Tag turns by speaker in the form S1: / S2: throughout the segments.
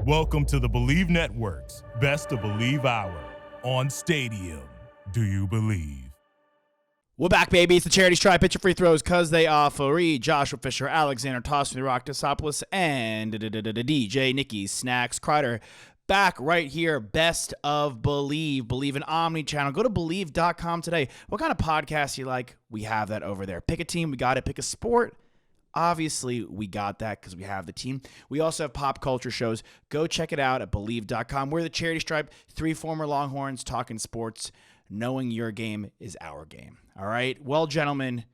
S1: Welcome to the Bleav Network's Best of Bleav Hour on Stadium. Do you believe?
S2: We're back, baby. It's the Charity Stripe. Pitch your free throws because they are free. Joshua Fisher, Alexander Toss from the Rock Tosopoulos, and DJ Nikki Snacks Kreider. Back right here, Best of Bleav. Bleav in Omni-channel. Go to Bleav.com today. What kind of podcast you like? We have that over there. Pick a team. We got it. Pick a sport. Obviously, we got that because we have the team. We also have pop culture shows. Go check it out at Bleav.com. We're the Charity Stripe, 3 former Longhorns talking sports. Knowing your game is our game. All right? Well, gentlemen,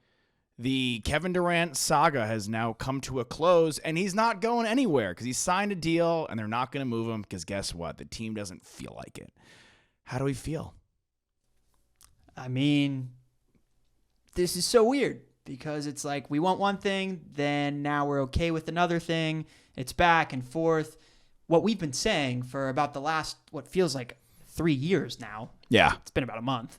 S2: the Kevin Durant saga has now come to a close, and he's not going anywhere because he signed a deal, and they're not going to move him because guess what? The team doesn't feel like it. How do we feel?
S3: I mean, this is so weird. Because it's like we want one thing, then now we're okay with another thing. It's back and forth. What we've been saying for about the last, what feels like 3 years now.
S2: Yeah.
S3: It's been about a month.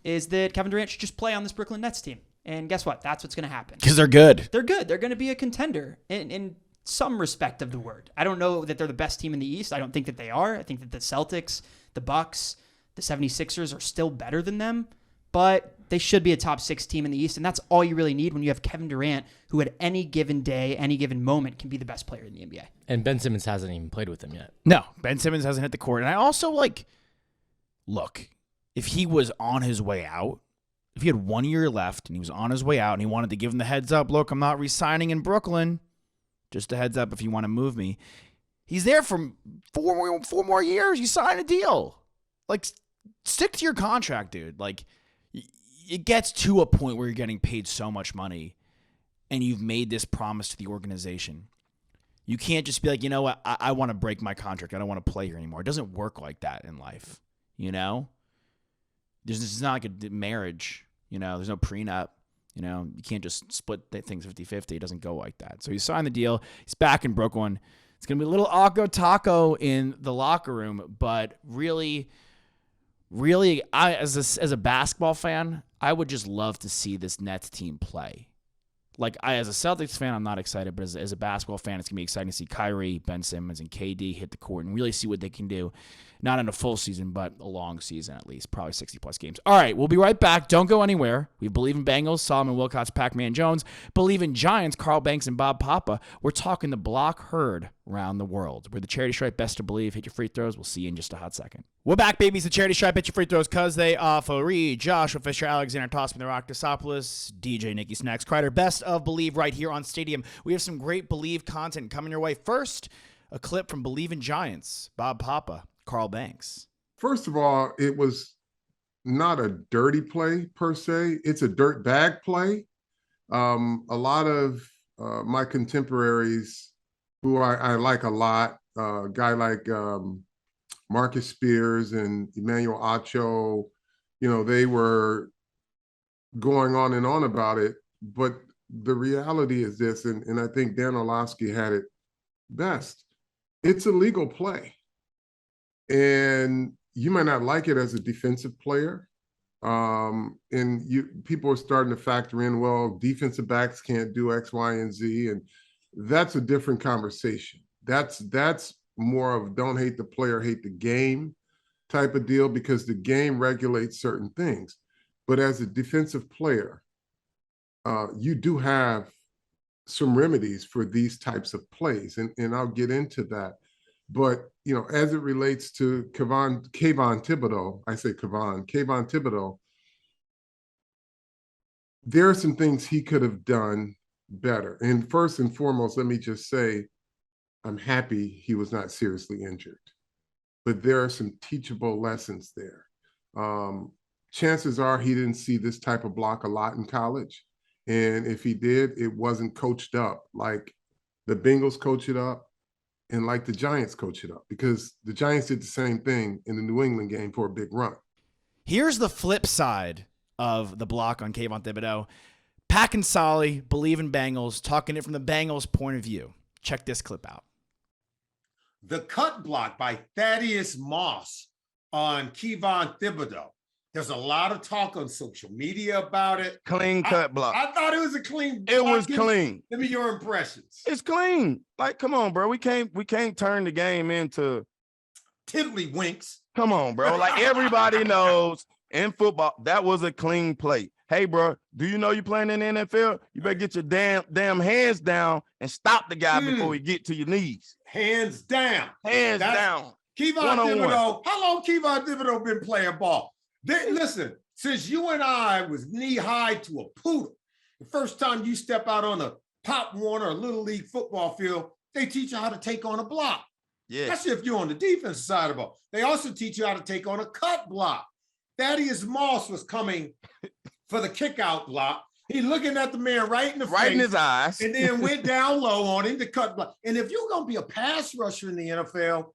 S3: Is that Kevin Durant should just play on this Brooklyn Nets team. And guess what? That's what's going to happen.
S2: Because they're good.
S3: They're good. They're going to be a contender in some respect of the word. I don't know that they're the best team in the East. I don't think that they are. I think that the Celtics, the Bucks, the 76ers are still better than them. But they should be a top 6 team in the East, and that's all you really need when you have Kevin Durant, who at any given day, any given moment, can be the best player in the NBA.
S4: And Ben Simmons hasn't even played with him yet.
S2: No, Ben Simmons hasn't hit the court. And I also, look, if he was on his way out, if he had 1 year left and he was on his way out and he wanted to give him the heads up, look, I'm not re-signing in Brooklyn, just a heads up if you want to move me. He's there for 4 more years. You sign a deal. Stick to your contract, dude. It gets to a point where you're getting paid so much money and you've made this promise to the organization. You can't just be like, you know what, I want to break my contract. I don't want to play here anymore. It doesn't work like that in life, you know? This is not like a marriage, you know? There's no prenup, you know? You can't just split things 50-50. It doesn't go like that. So he signed the deal. He's back in Brooklyn. It's going to be a little Akko Taco in the locker room, but really, I as a basketball fan, I would just love to see this Nets team play. As a Celtics fan, I'm not excited, but as a basketball fan, it's going to be exciting to see Kyrie, Ben Simmons, and KD hit the court and really see what they can do. Not in a full season, but a long season at least, probably 60-plus games. All right, we'll be right back. Don't go anywhere. We Bleav in Bengals, Solomon Wilcots, Pac-Man Jones. Bleav in Giants, Carl Banks and Bob Papa. We're talking the block herd around the world. We're the Charity Stripe, Best to Bleav. Hit your free throws. We'll see you in just a hot second. We're back, baby. It's the Charity Stripe. Hit your free throws because they are free. Joshua Fisher, Alexander Toss from the Rock Tosopoulos, DJ Nikki Snacks Kreider. Best of Bleav right here on Stadium. We have some great Bleav content coming your way. First, a clip from Bleav in Giants, Bob Papa, Carl Banks.
S5: First of all, it was not a dirty play per se. It's a dirtbag play. A lot of my contemporaries who I like a lot, a guy like Marcus Spears and Emmanuel Acho, they were going on and on about it. But the reality is this, and I think Dan Orlovsky had it best. It's a legal play. And you might not like it as a defensive player. People are starting to factor in, well, defensive backs can't do X, Y, and Z. And that's a different conversation. That's more of don't hate the player, hate the game type of deal, because the game regulates certain things. But as a defensive player, you do have some remedies for these types of plays. And I'll get into that. But, as it relates to Kayvon Thibdeaux, Kayvon Thibdeaux, there are some things he could have done better. And first and foremost, let me just say, I'm happy he was not seriously injured. But there are some teachable lessons there. Chances are he didn't see this type of block a lot in college. And if he did, it wasn't coached up like the Bengals coach it up. And like the Giants coach it up, because the Giants did the same thing in the New England game for a big run.
S2: Here's the flip side of the block on Kayvon Thibdeaux. Pack and Solly, Bleav in Bengals, talking it from the Bengals' point of view. Check this clip out.
S6: The cut block by Thaddeus Moss on Kayvon Thibdeaux There's a lot of talk on social media about it.
S7: Clean cut block.
S6: I thought it was a clean block.
S7: It was clean.
S6: Give me your impressions.
S7: It's clean. Like, come on, bro. We can't turn the game into
S6: tiddlywinks.
S7: Come on, bro. Like, everybody knows in football, that was a clean play. Hey, bro, do you know you're playing in the NFL? You better get your damn hands down and stop the guy before he get to your knees.
S6: Hands down.
S7: Hands down.
S6: Kayvon Thibdeaux. How long Kayvon Thibdeaux been playing ball? Listen, since you and I was knee-high to a poodle, the first time you step out on a Pop Warner or Little League football field, they teach you how to take on a block.
S7: Yeah.
S6: That's if you're on the defensive side of the ball. They also teach you how to take on a cut block. Thaddeus Moss was coming for the kick-out block. He looking at the man right in the face.
S7: Right in his eyes.
S6: And then went down low on him to cut block. And if you're going to be a pass rusher in the NFL,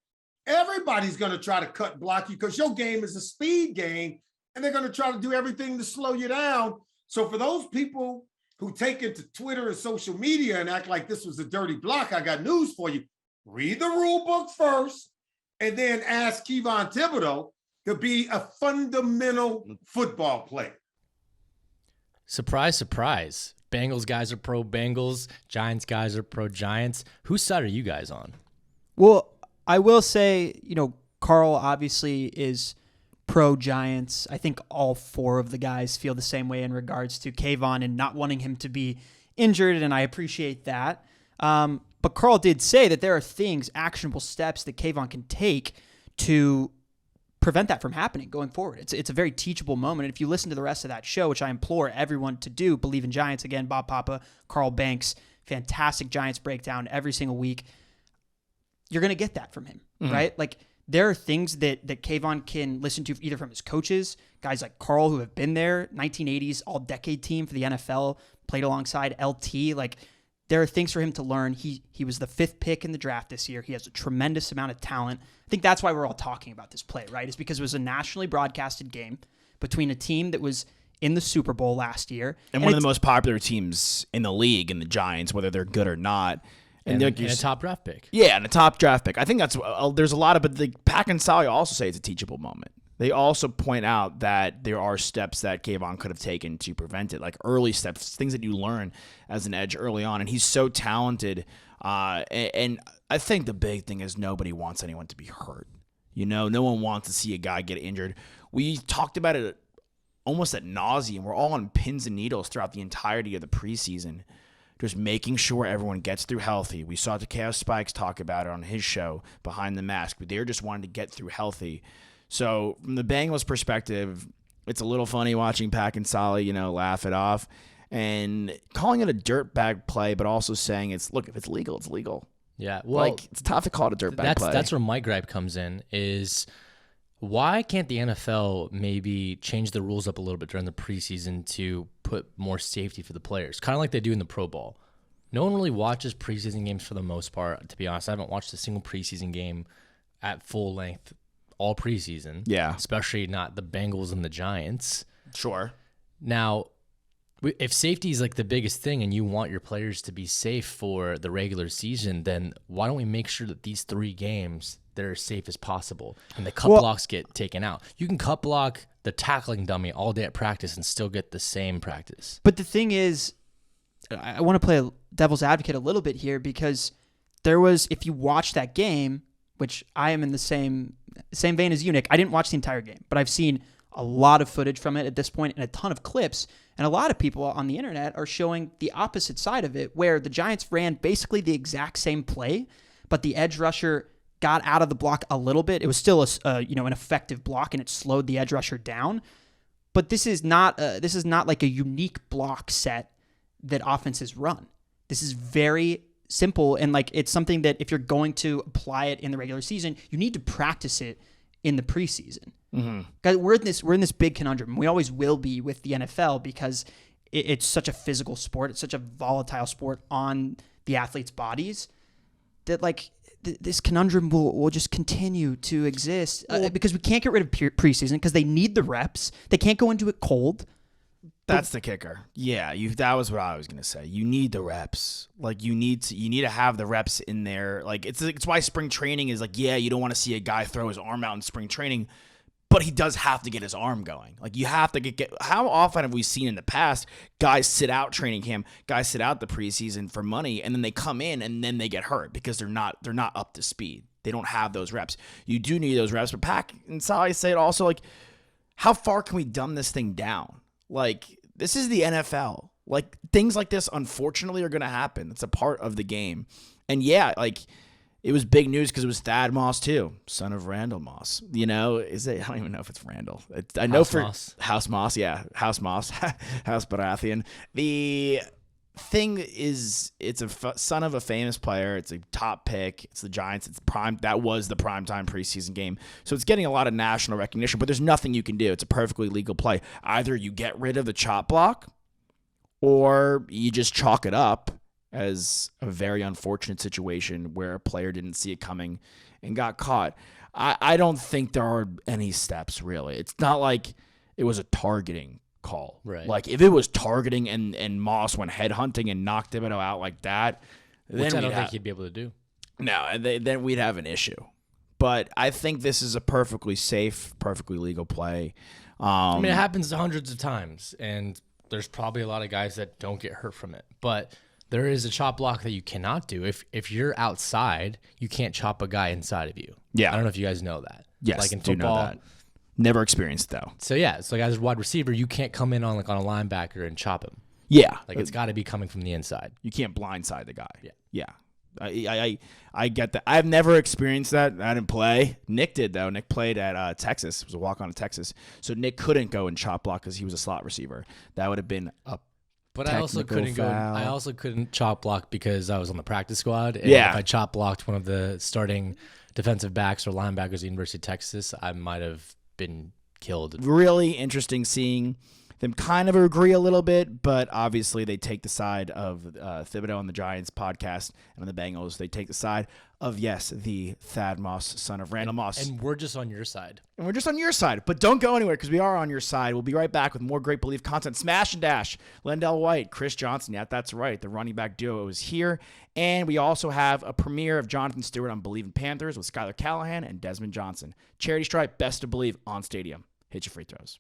S6: everybody's going to try to cut block you because your game is a speed game, and they're going to try to do everything to slow you down. So for those people who take it to Twitter and social media and act like this was a dirty block, I got news for you. Read the rule book first, and then ask Kayvon Thibdeaux to be a fundamental football player.
S4: Surprise, surprise. Bengals guys are pro Bengals. Giants guys are pro Giants. Whose side are you guys on?
S3: Well, I will say, Carl obviously is pro Giants. I think all four of the guys feel the same way in regards to Kayvon and not wanting him to be injured, and I appreciate that. But Carl did say that there are things, actionable steps that Kayvon can take to prevent that from happening going forward. It's a very teachable moment. And if you listen to the rest of that show, which I implore everyone to do, Bleav in Giants, again, Bob Papa, Carl Banks, fantastic Giants breakdown every single week, you're going to get that from him, right? Like, there are things that Kayvon can listen to either from his coaches, guys like Carl who have been there, 1980s all-decade team for the NFL, played alongside LT. Like, there are things for him to learn. He was the 5th pick in the draft this year. He has a tremendous amount of talent. I think that's why we're all talking about this play, right? It's because it was a nationally broadcasted game between a team that was in the Super Bowl last year.
S2: And one of the most popular teams in the league, in the Giants, whether they're good or not.
S4: And a top draft pick.
S2: Yeah, and a top draft pick. I think there's a lot of, but the Pack and Sally also say it's a teachable moment. They also point out that there are steps that Kayvon could have taken to prevent it, like early steps, things that you learn as an edge early on. And he's so talented. And I think the big thing is nobody wants anyone to be hurt. No one wants to see a guy get injured. We talked about it almost at nauseum. We're all on pins and needles throughout the entirety of the preseason, just making sure everyone gets through healthy. We saw Chaos Spikes talk about it on his show, Behind the Mask. They're just wanting to get through healthy. So from the Bengals perspective, it's a little funny watching Pack and Solly, laugh it off and calling it a dirtbag play, but also saying if it's legal, it's legal.
S4: Yeah, well,
S2: it's tough to call it a dirtbag play.
S4: That's where my gripe comes in is why can't the NFL maybe change the rules up a little bit during the preseason to put more safety for the players, kind of like they do in the Pro Bowl? No one really watches preseason games for the most part, to be honest. I haven't watched a single preseason game at full length all preseason.
S2: Yeah.
S4: Especially not the Bengals and the Giants.
S2: Sure.
S4: Now, if safety is like the biggest thing and you want your players to be safe for the regular season, then why don't we make sure that these 3 games, they're as safe as possible and the cut blocks get taken out? You can cut block the tackling dummy all day at practice and still get the same practice.
S3: But the thing is, I want to play devil's advocate a little bit here because if you watch that game, which I am in the same vein as you, Nick. I didn't watch the entire game, but I've seen a lot of footage from it at this point and a ton of clips. And a lot of people on the internet are showing the opposite side of it, where the Giants ran basically the exact same play, but the edge rusher got out of the block a little bit. It was still an effective block, and it slowed the edge rusher down. But this is not like a unique block set that offenses run. This is very simple, and it's something that if you're going to apply it in the regular season, you need to practice it in the preseason. Guys, we're in this big conundrum, and we always will be with the NFL because it's such a physical sport. It's such a volatile sport on the athletes' bodies that this conundrum will just continue to exist because we can't get rid of preseason because they need the reps. They can't go into it cold.
S2: That's the kicker. Yeah, that was what I was gonna say. You need the reps. You need to have the reps in there. It's why spring training is you don't want to see a guy throw his arm out in spring training, But he does have to get his arm going. Like, you have to get how often have we seen in the past guys sit out training camp, guys sit out the preseason for money, and then they come in and then they get hurt because they're not up to speed. They don't have those reps. You do need those reps. But Pack and Sally say it also, like, how far can we dumb this thing down? Like, this is the NFL. Like, things like this, unfortunately, are going to happen. It's a part of the game. And yeah, like, it was big news because it was Thad Moss too, son of Randall Moss. I don't even know if it's Randall. I know House Moss, yeah, House Moss, House Baratheon. The thing is, it's a son of a famous player. It's a top pick. It's the Giants. It's prime. That was the primetime preseason game, so it's getting a lot of national recognition. But there's nothing you can do. It's a perfectly legal play. Either you get rid of the chop block, or you just chalk it up as a very unfortunate situation where a player didn't see it coming and got caught. I don't think there are any steps, really. It's not like it was a targeting call.
S4: Right.
S2: Like, if it was targeting and Moss went headhunting and knocked Thibodeaux out like that,
S4: which I don't think he'd be able to do.
S2: No, then we'd have an issue. But I think this is a perfectly safe, perfectly legal play.
S4: I mean, it happens hundreds of times, and there's probably a lot of guys that don't get hurt from it. But there is a chop block that you cannot do. If you're outside, you can't chop a guy inside of you.
S2: Yeah.
S4: I don't know if you guys know that.
S2: Yes,
S4: like in
S2: do
S4: football.
S2: Know that. Never experienced though.
S4: So yeah, it's like as a wide receiver, you can't come in on a linebacker and chop him.
S2: Yeah.
S4: Like, it's got to be coming from the inside.
S2: You can't blindside the guy.
S4: Yeah.
S2: I get that. I've never experienced that. I didn't play. Nick did, though. Nick played at Texas. It was a walk-on at Texas. So Nick couldn't go and chop block because he was a slot receiver. That would have been a
S4: But I also couldn't
S2: foul.
S4: I also couldn't chop block because I was on the practice squad. And
S2: Yeah.
S4: if I chop blocked one of the starting defensive backs or linebackers at the University of Texas, I might have been killed.
S2: Really interesting seeing them kind of agree a little bit, but obviously they take the side of Thibodeaux on the Giants podcast, and on the Bengals, they take the side of, yes, the Thad Moss, son of Randall Moss.
S4: And we're just on your side.
S2: And we're just on your side. But don't go anywhere because we are on your side. We'll be right back with more great Bleav content. Smash and Dash, Lendell White, Chris Johnson. Yeah, that's right. The running back duo is here. And we also have a premiere of Jonathan Stewart on Bleav in Panthers with Skylar Callahan and Desmond Johnson. Charity Stripe, Best of Bleav on Stadium. Hit your free throws.